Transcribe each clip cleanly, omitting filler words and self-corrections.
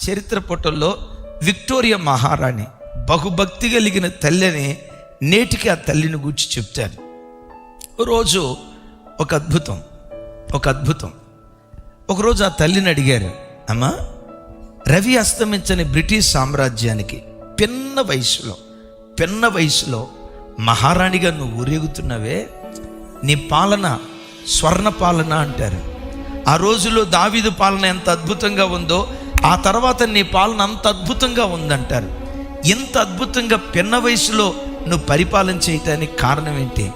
చరిత్ర పుటల్లో విక్టోరియా మహారాణి బహుభక్తి కలిగిన తల్లిని నేటికి ఆ తల్లిని గురించి చెప్తారు. రోజు ఒక అద్భుతం. ఒకరోజు ఆ తల్లిని అడిగారు, అమ్మా, రవి అస్తమించని బ్రిటిష్ సామ్రాజ్యానికి పిన్న వయసులో మహారాణిగా నువ్వు ఊరేగుతున్నవే, నీ పాలన స్వర్ణ పాలన అంటారు. ఆ రోజుల్లో దావీదు పాలన ఎంత అద్భుతంగా ఉందో ఆ తర్వాత నీ పాలన అంత అద్భుతంగా ఉందంటారు. ఇంత అద్భుతంగా పిన్న వయసులో నువ్వు పరిపాలన చేయటానికి కారణం ఏంటి?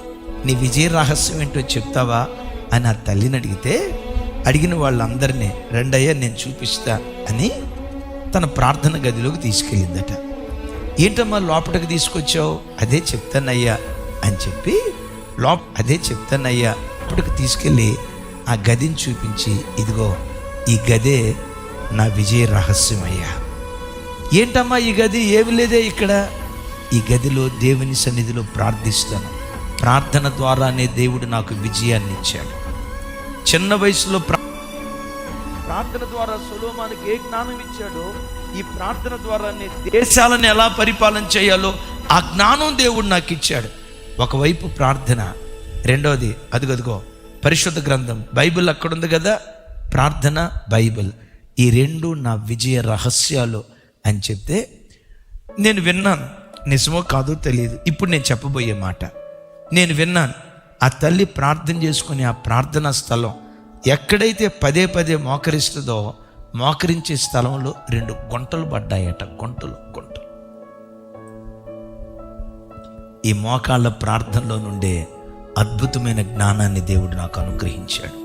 నీ విజయ రహస్యం ఏంటో చెప్తావా అని ఆ తల్లిని అడిగితే, అడిగిన వాళ్ళందరినీ రెండయ్యా నేను చూపిస్తా అని తన ప్రార్థన గదిలోకి తీసుకెళ్ళిందట. ఏంటమ్మా లోపలికి తీసుకొచ్చావు? అదే చెప్తానయ్యా అని చెప్పి లోపలికి తీసుకెళ్ళి ఆ గదిని చూపించి, ఇదిగో ఈ గదే నా విజయ రహస్యం అయ్యా. ఏంటమ్మా ఈ గది? ఏమి లేదే ఇక్కడ. ఈ గదిలో దేవుని సన్నిధిలో ప్రార్థిస్తాను, ప్రార్థన ద్వారానే దేవుడు నాకు విజయాన్ని ఇచ్చాడు. చిన్న వయసులో ప్రార్థన ద్వారా సొలొమోనుకి ఏ జ్ఞానం ఇచ్చాడో, ఈ ప్రార్థన ద్వారానే దేశాలను ఎలా పరిపాలన చేయాలో ఆ జ్ఞానం దేవుడు నాకు ఇచ్చాడు. ఒకవైపు ప్రార్థన, రెండవది అదిగో పరిశుద్ధ గ్రంథం బైబిల్ అక్కడ ఉంది కదా, ప్రార్థన బైబిల్, ఈ రెండు నా విజయ రహస్యాలు అని చెప్తే నేను విన్నాను. నిజమో కాదో తెలియదు. ఇప్పుడు నేను చెప్పబోయే మాట నేను విన్నాను. ఆ తల్లి ప్రార్థన చేసుకుని ఆ ప్రార్థనా స్థలం ఎక్కడైతే పదే మోకరిస్తుందో, మోకరించే స్థలంలో 2 గుంటలు పడ్డాయట. గుంటలు. ఈ మోకాళ్ళ ప్రార్థనలో నుండే అద్భుతమైన జ్ఞానాన్ని దేవుడు నాకు అనుగ్రహించాడు.